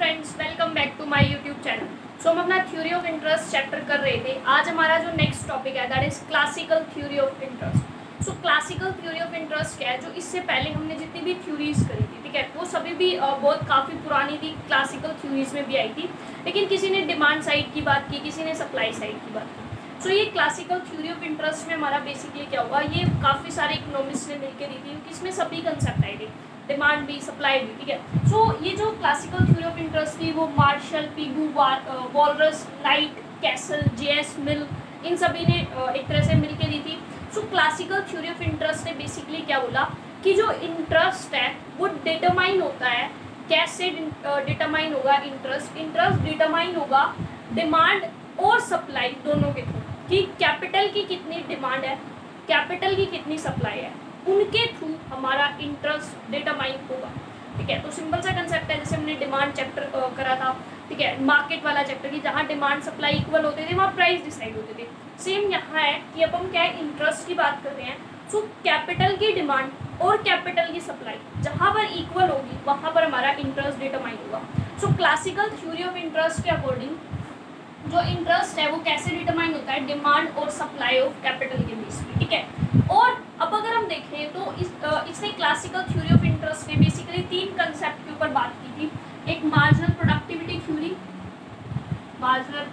Friends, welcome back to my YouTube channel. So हम अपना theory of interest chapter कर रहे थे। आज हमारा जो नेक्स्ट टॉपिक है that is classical theory of interest. So classical theory of interest क्या है, जो इससे पहले हमने जितनी भी थ्योरीज करी थी, ठीक है, वो सभी भी बहुत काफ़ी पुरानी थी, क्लासिकल थ्योरीज में भी आई थी, लेकिन किसी ने डिमांड साइड की बात की, किसी ने सप्लाई साइड की बात की। सो ये क्लासिकल थ्योरी ऑफ इंटरेस्ट में हमारा बेसिकली क्या हुआ, ये काफ़ी सारे इकोनॉमिस्ट ने मिलकर दी थी, क्योंकि इसमें सभी कंसेप्ट आए थे, डिमांड भी सप्लाई भी, ठीक है। सो ये जो क्लासिकल थ्योरी ऑफ इंटरेस्ट थी वो Marshall, Pigou, Walras, Knight, Cassel, J S Mill, इन सभी ने एक तरह से मिलकर दी थी। So classical theory of interest ने बेसिकली क्या बोला कि जो इंटरेस्ट है वो डिटरमाइन होता है, कैसे डिटरमाइन होगा इंटरेस्ट डिटरमाइन होगा डिमांड और सप्लाई दोनों के थ्रू, कि कैपिटल की कितनी डिमांड है, कैपिटल की कितनी सप्लाई है, उनके थ्रू हमारा इंटरेस्ट डिटरमाइन होगा, ठीक है। तो सिंपल सा कंसेप्ट है, जैसे हमने डिमांड चैप्टर करा था, ठीक है, मार्केट वाला चैप्टर की, जहाँ डिमांड सप्लाई इक्वल होते थे वहाँ प्राइस डिसाइड होते थे। सेम यहाँ है कि अब हम क्या है, इंटरेस्ट की बात कर रहे हैं। सो कैपिटल की डिमांड और कैपिटल की सप्लाई जहाँ पर इक्वल होगी वहाँ पर हमारा इंटरेस्ट डिटरमाइन होगा। सो क्लासिकल थ्योरी ऑफ इंटरेस्ट के अकॉर्डिंग जो इंटरेस्ट है वो कैसे डिटरमाइन होता है, डिमांड और सप्लाई ऑफ कैपिटल के बेस पे, ठीक है। और अब अगर हम देखें तो इसने क्लासिकल थ्योरी ऑफ इंटरेस्ट ने बेसिकली तीन कंसेप्ट के ऊपर बात की थी। एक marginal productivity theory, marginal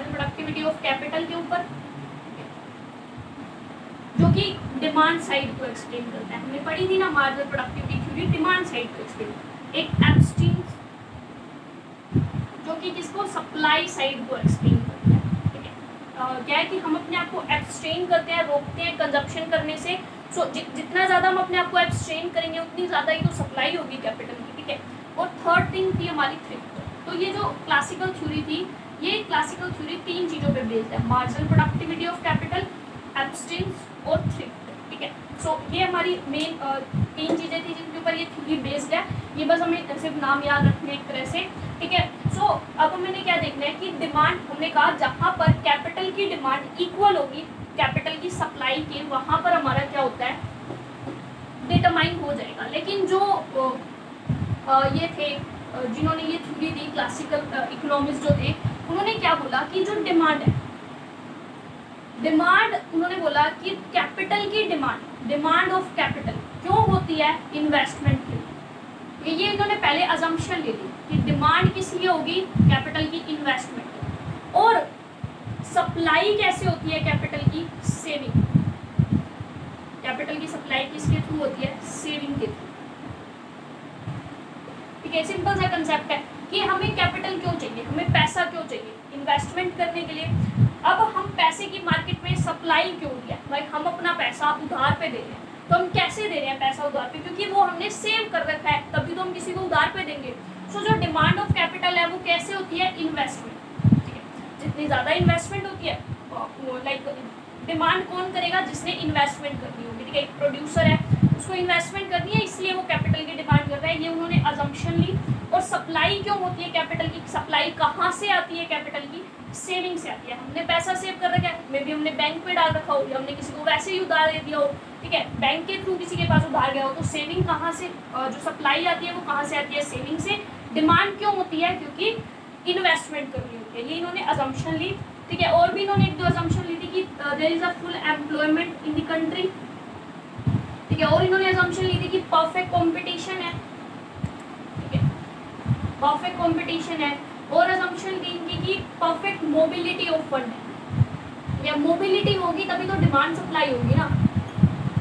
productivity of capital के ऊपर, जो कि डिमांड साइड को एक्सप्लेन करता है। हमने पढ़ी थी ना marginal productivity theory, demand side को एक्सप्लेन। एक एप्स्टीन जो कि किसको, सप्लाई साइड को एक्सप्लेन करता है, ठीक है। क्या है कि हम अपने आप को एब्सटेन करते हैं, रोकते हैं कंजप्शन करने से। सो जितना ज़्यादा हम अपने आप को एब्सटेन करेंगे उतनी ज़्यादा ही तो सप्लाई होगी कैपिटल की, ठीक है। और थर्ड थिंग थी हमारी थ्रिफ्ट। तो ये जो क्लासिकल थ्योरी थी, ये क्लासिकल थ्योरी तीन चीज़ों पे बेस्ड है, marginal productivity of capital, abstains और थ्रिफ्ट, ठीक है। सो ये हमारी मेन तीन चीज़ें थी जिनके ऊपर ये थ्योरी बेस्ड है। ये बस हमें सिर्फ नाम याद रखने एक तरह से, ठीक है। सो अब हमें क्या देखना है कि डिमांड, हमने कहा जहाँ पर कैपिटल की डिमांड इक्वल होगी कैपिटल की सप्लाई के, वहाँ पर हमारा क्या होता है, डिटरमाइन हो जाएगा। लेकिन जो ये थे जिन्होंने ये थ्योरी दी, क्लासिकल इकोनॉमिस्ट जो थे, उन्होंने क्या बोला कि जो डिमांड है, डिमांड उन्होंने बोला कि कैपिटल की डिमांड ऑफ कैपिटल क्यों होती है, इन्वेस्टमेंट के लिए। ये इन्होंने पहले अजम्पशन ले ली कि डिमांड किस लिए होगी, कैपिटल की, इन्वेस्टमेंट। और सप्लाई कैसे होती है कैपिटल की, सेविंग। कैपिटल की सप्लाई किसके थ्रू होती है, सेविंग के थ्रू, ठीक है। सिंपल सा कंसेप्ट है कि हमें कैपिटल क्यों चाहिए, हमें पैसा क्यों चाहिए, इन्वेस्टमेंट करने के लिए। अब हम पैसे की मार्केट में सप्लाई क्यों दिया, भाई हम अपना पैसा उधार पे दे रहे हैं, तो हम कैसे दे रहे हैं पैसा उधार पे, क्योंकि वो हमने सेव कर रखा है, तभी तो हम किसी को उधार पे देंगे। सो जो डिमांड ऑफ कैपिटल है वो कैसे होती है, इन्वेस्टमेंट, ठीक है। जितनी ज़्यादा इन्वेस्टमेंट होती है, लाइक डिमांड कौन करेगा, जिसने इन्वेस्टमेंट करनी होगी, ठीक है। एक प्रोड्यूसर है, उसको इन्वेस्टमेंट करनी है, इसलिए वो कैपिटल की डिमांड कर रहा है, ये उन्होंने अजम्पशन ली। और सप्लाई क्यों होती है कैपिटल की, सप्लाई कहाँ से आती है कैपिटल की, सेविंग से आती है। हमने पैसा सेव कर रखा है, मे बी हमने बैंक पे डाल रखा हो, या हमने किसी को वैसे ही उधार दे दिया हो, ठीक है, बैंक के थ्रू किसी के पास उधार गया हो, तो सेविंग कहाँ से, जो सप्लाई आती है वो कहाँ से आती है, सेविंग से। डिमांड क्यों होती है, क्योंकि इन्वेस्टमेंट करनी होती है, ये इन्होंने अजम्पशन ली, ठीक है। और भी इन्होंने एक दो अजम्पशन ली थी कि there is a full employment in the country, ठीक है। और इन्होंने अजम्पशन ली थी कि परफेक्ट कॉम्पिटिशन है, ठीक है, परफेक्ट कॉम्पिटिशन है। और अजम्पशन दी इनकी कि परफेक्ट मोबिलिटी ऑफ फंड है, या मोबिलिटी होगी तभी तो डिमांड सप्लाई होगी ना,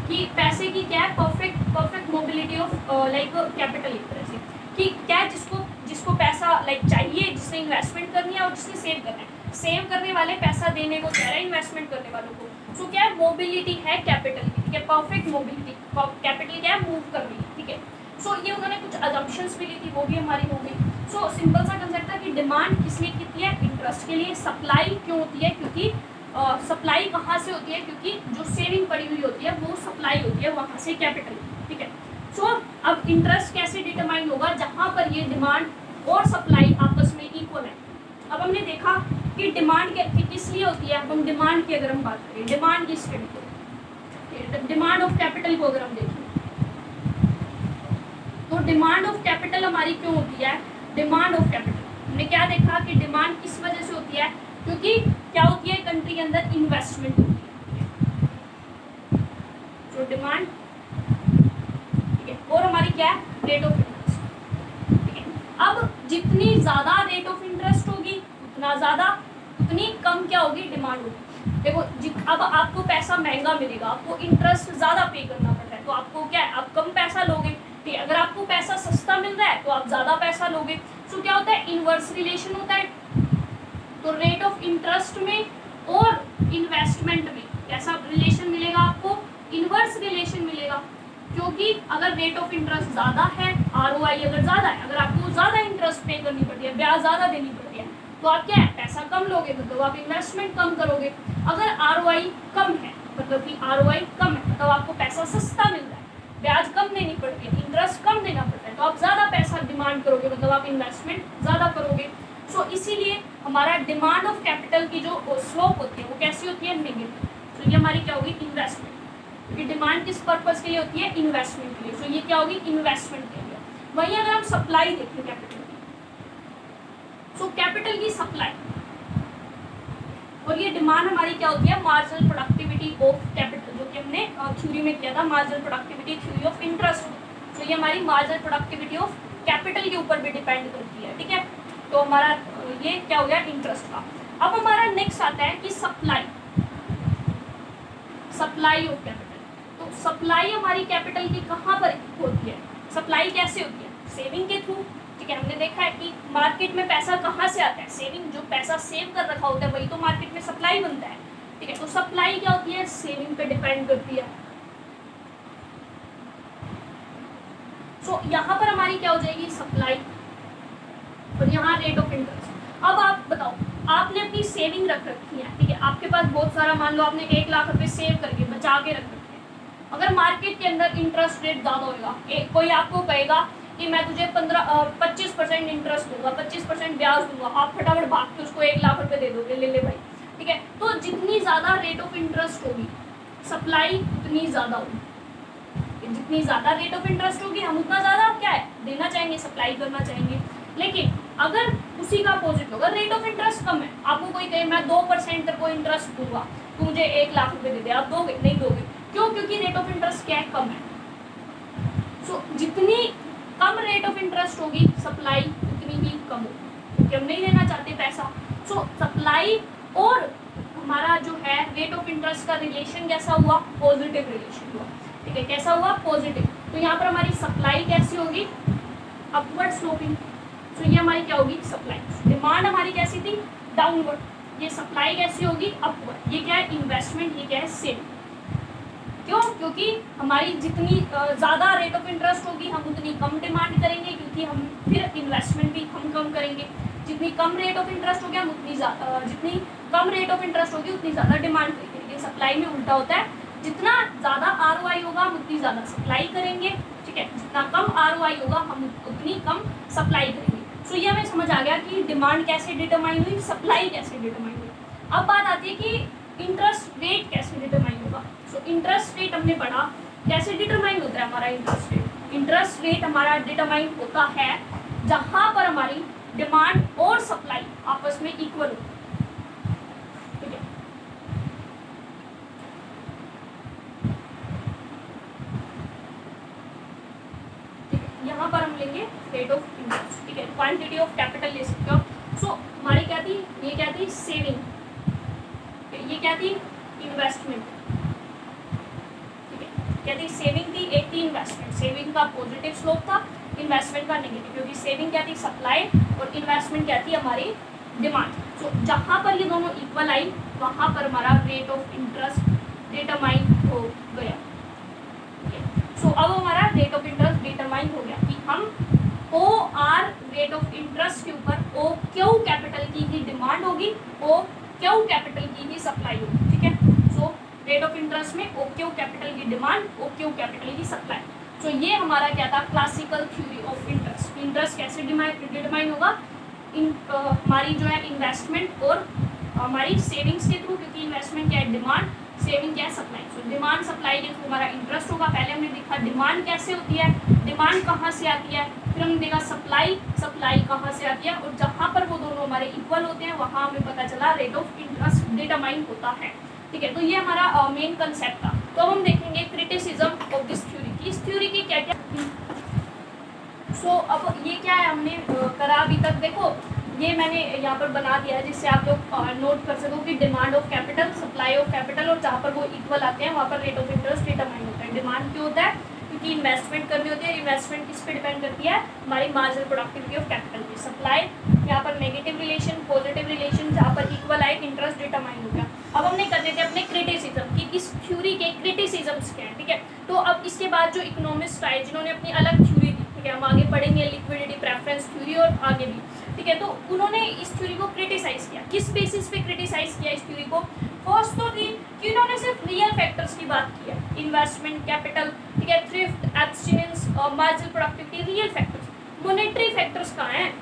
कि पैसे की क्या है, perfect mobility of like capital, एक तरह से कि क्या जिसको पैसा लाइक चाहिए, जिसने इन्वेस्टमेंट करनी है और जिसने सेव करना है, सेव करने वाले पैसा देने को कह रहे हैं इन्वेस्टमेंट करने वालों को। सो क्या है, मोबिलिटी है कैपिटल की, ठीक है, परफेक्ट मोबिलिटी, कैपिटल क्या है, मूव कर रही है, ठीक है। सो ये उन्होंने कुछ अजम्पशंस भी ली थी, वो भी हमारी हो गई। सो सिंपल सा कंसेप्ट था कि डिमांड किस लिए कितनी है, इंटरेस्ट के लिए। सप्लाई क्यों होती है, क्योंकि सप्लाई कहाँ से होती है, क्योंकि जो सेविंग पड़ी हुई होती है वो सप्लाई होती है वहाँ से कैपिटल, ठीक है। सो अब इंटरेस्ट कैसे डिटरमाइन होगा, जहाँ पर ये डिमांड और सप्लाई आपस में इक्वल है। अब हमने देखा कि डिमांड किस लिए होती है, अब हम डिमांड की अगर हम बात करें, डिमांड की स्टडी को, डिमांड ऑफ कैपिटल को अगर हम देखें, तो अब डिमांड ऑफ कैपिटल हमारी क्यों होती है? डिमांड ऑफ कैपिटल हमने क्या देखा कि डिमांड किस वजह से होती है? क्योंकि क्या होती है कंट्री के अंदर इन्वेस्टमेंट होती है, तो डिमांड, ठीक है, और हमारी क्या है? रेट ऑफ इंटरेस्ट, ठीक है। अब जितनी ज्यादा रेट ऑफ इंटरेस्ट होगी उतनी कम क्या होगी? डिमांड होगी। देखो अब आपको पैसा महंगा मिलेगा, आपको इंटरेस्ट ज्यादा पे करना पड़ता है, तो आपको क्या है? आप कम पैसा लोगे, ठीक है। अगर आपको पैसा सस्ता मिल रहा है तो आप ज्यादा पैसा लोगे। तो क्या होता है? इनवर्स रिलेशन होता है। तो रेट ऑफ इंटरेस्ट में और इन्वेस्टमेंट में कैसा रिलेशन मिलेगा आपको? इनवर्स रिलेशन मिलेगा, क्योंकि अगर रेट ऑफ इंटरेस्ट ज़्यादा है, आरओआई अगर ज़्यादा है, अगर आपको ज़्यादा इंटरेस्ट पे करनी पड़ती है, ब्याज ज़्यादा देनी पड़ती है, तो आप क्या है? पैसा कम लोगे, मतलब आप इन्वेस्टमेंट कम करोगे। अगर आरओआई कम है, मतलब कि आरओआई कम है, मतलब आपको पैसा सस्ता मिल रहा है, ब्याज कम देनी पड़ती है, इंटरेस्ट कम देना पड़ता है, तो आप ज़्यादा पैसा डिमांड करोगे, मतलब आप इन्वेस्टमेंट ज़्यादा करोगे। सो इसीलिए हमारा डिमांड ऑफ कैपिटल की जो स्लोप होती है वो कैसी होती है? नेगेटिव। तो ये हमारी क्या होगी? इन्वेस्टमेंट, क्योंकि डिमांड किस पर्पस के लिए होती है? इन्वेस्टमेंट के लिए। सो ये क्या होगी? इन्वेस्टमेंट के लिए। वहीं अगर हम सप्लाई देखें कैपिटल की, सो कैपिटल की सप्लाई और ये डिमांड हमारी क्या होती है? मार्जिनल प्रोडक्टिविटी ऑफ कैपिटल, जो कि हमने थ्योरी में किया था, marginal productivity theory of interest. तो ये हमारी मार्जिनल प्रोडक्टिविटी ऑफ कैपिटल के ऊपर भी डिपेंड करती है, ठीक है। तो हमारा ये क्या हो गया? इंटरेस्ट का। अब हमारा नेक्स्ट आता है कि सप्लाई ऑफ कैपिटल। तो सप्लाई हमारी कैपिटल की कहाँ पर होती है? सप्लाई कैसे होती है? सेविंग के थ्रू, ठीक है। हमने देखा है कि मार्केट में पैसा कहाँ से आता है? सेविंग, जो पैसा सेव कर रखा होता है वही तो मार्केट में सप्लाई बनता है, ठीक है। तो सप्लाई क्या होती है? सेविंग पे डिपेंड करती है। सो यहाँ पर हमारी क्या हो जाएगी? सप्लाई, और यहाँ रेट ऑफ इंटरेस्ट। अब आप बताओ, आपने अपनी सेविंग रख रखी है, ठीक है, आपके पास बहुत सारा, मान लो आपने 1 लाख रुपए सेव करके बचा के रख रखे हैं। अगर मार्केट के अंदर इंटरेस्ट रेट ज़्यादा होगा, कोई आपको कहेगा कि मैं तुझे 25% इंटरेस्ट दूंगा, 25% ब्याज दूंगा, आप फटाफट भाग के उसको 1 लाख रुपए दे दोगे, ले ले भाई, ठीक है। तो जितनी ज़्यादा रेट ऑफ इंटरेस्ट होगी, सप्लाई उतनी ज़्यादा होगी। जितनी ज़्यादा रेट ऑफ इंटरेस्ट होगी, हम उतना ज़्यादा क्या है? देना चाहेंगे, सप्लाई करना चाहेंगे। लेकिन अगर उसी का अपोजिट होगा, रेट ऑफ इंटरेस्ट कम है, आपको कोई कहे मैं 2% तक को इंटरेस्ट दूंगा, तो मुझे 1 लाख रुपए दे दे, आप दोगे? नहीं दोगे। क्यों? क्योंकि रेट ऑफ इंटरेस्ट क्या है? कम है। सो जितनी कम रेट ऑफ इंटरेस्ट होगी, सप्लाई उतनी ही कम होगी, क्योंकि हम नहीं देना चाहते पैसा। सो सप्लाई और हमारा जो है रेट ऑफ इंटरेस्ट का रिलेशन कैसा हुआ? पॉजिटिव रिलेशन हुआ, ठीक है। कैसा हुआ? पॉजिटिव। तो यहाँ पर हमारी सप्लाई कैसी होगी? Upward sloping. तो ये हमारी क्या होगी? सप्लाई। डिमांड हमारी कैसी थी? डाउनवर्ड। ये सप्लाई कैसी होगी? अपवर्ड। ये क्या है? इन्वेस्टमेंट। ये क्या है? सेविंग। क्यों? क्योंकि हमारी जितनी ज़्यादा रेट ऑफ इंटरेस्ट होगी, हम उतनी कम डिमांड करेंगे, क्योंकि हम फिर इन्वेस्टमेंट भी हम कम करेंगे। जितनी कम रेट ऑफ इंटरेस्ट होगी, हम उतनी जितनी कम रेट ऑफ इंटरेस्ट होगी उतनी ज़्यादा डिमांड करेंगे। लेकिन सप्लाई में उल्टा होता है, जितना ज़्यादा आरओआई होगा हम उतनी ज़्यादा सप्लाई करेंगे, ठीक है। जितना कम आरओआई होगा हम उतनी कम सप्लाई करेंगे। सो ये हमें समझ आ गया कि डिमांड कैसे डिटरमाइन हुई, सप्लाई कैसे डिटरमाइन हुई। अब बात आती है कि इंटरेस्ट रेट कैसे डिटरमाइन होगा। सो इंटरेस्ट रेट हमने पढ़ा, कैसे डिटरमाइन होता है हमारा इंटरेस्ट रेट। इंटरेस्ट रेट हमारा डिटरमाइन होता है जहाँ पर हमारी डिमांड और सप्लाई आपस में इक्वल हो, ठीक है। यहाँ पर हम लेंगे रेट ऑफ इंटरेस्ट, ठीक है। क्वांटिटी ऑफ कैपिटल ले सकते हो। सो हमारी क्या थी? ये क्या थी? सेविंग। ये क्या थी? इन्वेस्टमेंट, ठीक है। क्या थी? सेविंग थी, एक थी इन्वेस्टमेंट। सेविंग का पॉजिटिव स्लोप था, इन्वेस्टमेंट का नेगेटिव, क्योंकि सेविंग क्या थी? सप्लाई, और इन्वेस्टमेंट क्या थी? हमारी डिमांड। सो जहाँ पर ये दोनों इक्वल आई, वहाँ पर हमारा रेट ऑफ इंटरेस्ट डिटरमाइन हो गया, ठीक है। सो अब हमारा रेट ऑफ इंटरेस्ट डिटरमाइन हो गया कि हम O R rate of interest के ऊपर ओ क्यू कैपिटल की ही डिमांड होगी, ओ क्यू कैपिटल की ही सप्लाई होगी, ठीक है। सो रेट ऑफ इंटरेस्ट में ओ क्यू कैपिटल की डिमांड, ओ क्यू कैपिटल की सप्लाई। सो ये हमारा क्या था? Classical theory of interest. Interest कैसे डिटरमाइन होगा? हमारी जो है इन्वेस्टमेंट और हमारी सेविंग्स के थ्रू, क्योंकि इन्वेस्टमेंट क्या है? डिमांड, सेविंग क्या है, सप्लाई। सो डिमांड सप्लाई के थ्रू हमारा इंटरेस्ट होगा। पहले हमने देखा डिमांड कैसे होती है, डिमांड कहाँ से आती है, फिर हमने देखा सप्लाई, सप्लाई कहाँ से आती है, और जहाँ पर वो दोनों हमारे इक्वल होते हैं वहाँ हमें पता चला रेट ऑफ इंटरेस्ट डिटरमाइन होता है। ठीक है, तो ये हमारा मेन कंसेप्ट था। तो अब हम देखेंगे क्रिटिसिज्म ऑफ दिस थ्योरी की, इस थ्योरी की क्या क्या। सो अब ये क्या है हमने करा अभी तक, देखो ये मैंने यहाँ पर बना दिया है जिससे आप लोग नोट कर सको कि demand of capital, supply of capital, और जहाँ पर वो इक्वल आते हैं वहाँ पर रेट ऑफ इंटरेस्ट डिटरमाइन होता है। डिमांड क्यों होता है, क्योंकि इन्वेस्टमेंट करनी होती है, इन्वेस्टमेंट किस पे डिपेंड करती है, हमारी मार्जिनल प्रोडक्टिविटी ऑफ कैपिटल की। सप्लाई यहाँ पर नेगेटिव रिलेशन, पॉजिटिव रिलेशन, जहाँ पर इक्वल आए इंटरेस्ट डिटरमाइन हो गया। अब हमने कर देते अपने क्रिटिसिज्म की, इस थ्योरी के क्रिटिसिज्म्स क्या है। ठीक है, तो अब इसके बाद जो इकोनॉमिस्ट आए जिन्होंने अपनी अलग थ्योरी दी, ठीक है, हम आगे पढ़ेंगे लिक्विडिटी प्रेफरेंस थ्योरी और आगे भी। ठीक है, तो उन्होंने इस थ्योरी को क्रिटिसाइज किया, किस बेसिस पे क्रिटिसाइज किया इस थ्योरी को। फर्स्ट तो थी कि उन्होंने सिर्फ रियल फैक्टर्स की बात की है, इन्वेस्टमेंट, कैपिटल, ठीक है, thrift, abstinence, marginal productivity, real factors. Monetary factors कहाँ हैं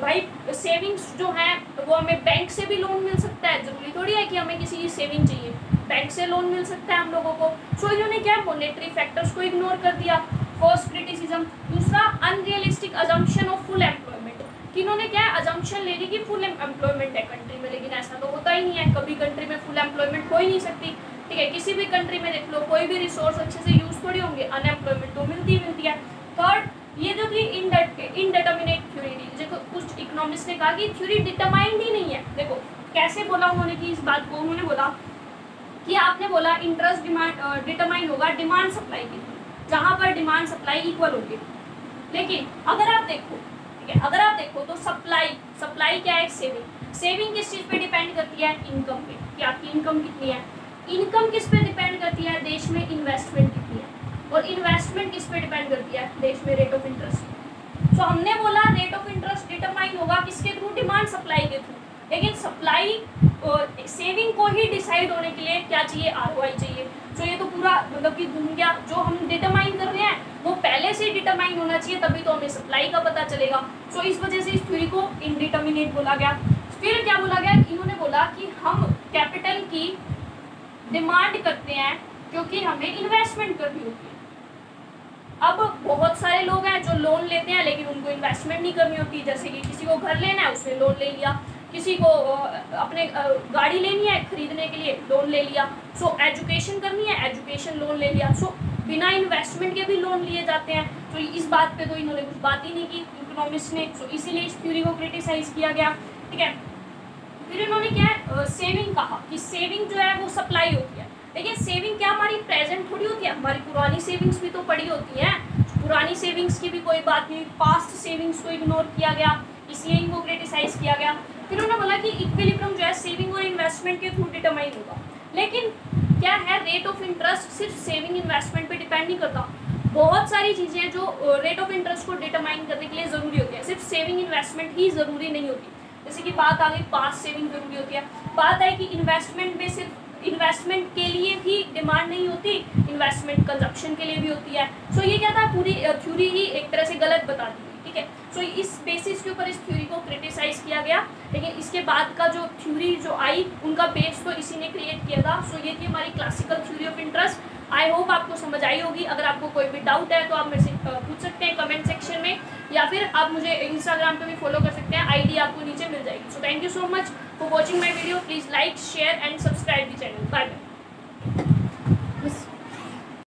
भाई, सेविंग्स जो है वो हमें बैंक से भी लोन मिल सकता है, जरूरी थोड़ी है कि हमें किसी की सेविंग चाहिए, बैंक से लोन मिल सकता है हम लोगों को। सो इन्होंने क्या मॉनेटरी फैक्टर्स को इग्नोर कर दिया, फर्स्ट क्रिटिसिज्म। दूसरा unrealistic assumption of full employment, कि इन्होंने क्या है अजम्पशन ले ली कि फुल एम्प्लॉयमेंट है कंट्री में, लेकिन ऐसा तो होता ही नहीं है, कभी कंट्री में फुल एम्प्लॉयमेंट हो ही नहीं सकती। ठीक है, किसी भी कंट्री में देख लो, कोई भी रिसोर्स अच्छे से यूज थोड़ी होंगे, अनएम्प्लॉयमेंट तो मिलती ही मिलती है। थर्ड, ये जो थी इनडेटर्मिनेट थ्योरी थी, देखो कुछ इकोनॉमिस्ट ने कहा कि थ्योरी डिटरमाइंड ही नहीं है। देखो कैसे बोला उन्होंने कि इस बात को, उन्होंने बोला कि आपने बोला इंटरेस्ट डिमांड डिटरमाइन होगा डिमांड सप्लाई के थ्रू, जहाँ पर डिमांड सप्लाई इक्वल होगी। लेकिन अगर आप देखो, ठीक है, अगर आप देखो तो सप्लाई क्या है, सेविंग। सेविंग किस चीज़ पे डिपेंड करती है, इनकम पे, कि आपकी इनकम कितनी है। इनकम किस पे डिपेंड करती है, देश में इन्वेस्टमेंट कितनी है। और इन्वेस्टमेंट किस पे डिपेंड करती है, देश में रेट ऑफ इंटरेस्ट। सो हमने बोला रेट ऑफ इंटरेस्ट डिटरमाइन होगा किसके थ्रू, डिमांड सप्लाई के थ्रू। लेकिन सप्लाई सेविंग को ही डिसाइड होने के लिए क्या चाहिए, आरओआई चाहिए। सो ये तो पूरा मतलब कि घूम गया, जो हम डिटरमाइन कर रहे हैं वो पहले से डिटरमाइन होना चाहिए, तभी तो हमें सप्लाई का पता चलेगा। सो इस वजह से इस थ्योरी को इनडिटर्मिनेट बोला गया। फिर क्या बोला गया, इन्होंने बोला कि हम कैपिटल की डिमांड करते हैं क्योंकि हमें इन्वेस्टमेंट करनी होती है। अब बहुत सारे लोग हैं जो लोन लेते हैं लेकिन उनको इन्वेस्टमेंट नहीं करनी होती, जैसे कि किसी को घर लेना है उसने लोन ले लिया, किसी को अपने गाड़ी लेनी है खरीदने के लिए लोन ले लिया। सो एजुकेशन करनी है, एजुकेशन लोन ले लिया। सो बिना इन्वेस्टमेंट के भी लोन लिए जाते हैं। तो इस बात पे तो इन्होंने कुछ बात ही नहीं की इकोनॉमिस्ट ने। सो इसीलिए इस थ्योरी को क्रिटिसाइज किया गया। ठीक है, फिर इन्होंने क्या सेविंग कहा कि सेविंग जो है वो सप्लाई होती है। लेकिन सेविंग क्या हमारी प्रेजेंट थोड़ी होती है, हमारी पुरानी सेविंग्स भी तो पड़ी होती हैं। पुरानी सेविंग्स की भी कोई बात नहीं, पास्ट सेविंग्स को इग्नोर किया गया, इसलिए इनको क्रिटिसाइज किया गया। फिर उन्होंने बोला कि इक्विलिब्रियम जो है सेविंग और इन्वेस्टमेंट के थ्रू डिटरमाइन होगा। लेकिन क्या है, रेट ऑफ इंटरेस्ट सिर्फ सेविंग इन्वेस्टमेंट पे डिपेंड नहीं करता। बहुत सारी चीज़ें जो रेट ऑफ इंटरेस्ट को डिटरमाइन करने के लिए ज़रूरी होती है, सिर्फ सेविंग इन्वेस्टमेंट ही ज़रूरी नहीं होती। जैसे कि बात आ गई पास्ट सेविंग ज़रूरी होती है, बात आई कि इन्वेस्टमेंट में सिर्फ इन्वेस्टमेंट के लिए भी डिमांड नहीं होती, इन्वेस्टमेंट कंजप्शन के लिए भी होती है। सो ये क्या था, पूरी थ्योरी ही एक तरह से गलत बता दी। ठीक है, सो इस बेसिस के ऊपर इस थ्योरी को क्रिटिसाइज किया गया। लेकिन इसके बाद का जो थ्योरी जो आई उनका बेस तो इसी ने क्रिएट किया था। सो ये थी हमारी classical theory of interest. I hope आपको समझ आई होगी। अगर आपको कोई भी डाउट है तो आप मेरे से पूछ सकते हैं कमेंट सेक्शन में, या फिर आप मुझे इंस्टाग्राम पे भी फॉलो कर सकते हैं, आईडी आपको नीचे मिल जाएगी। So thank you so much for watching my video. Please like, share and subscribe the channel. Bye bye.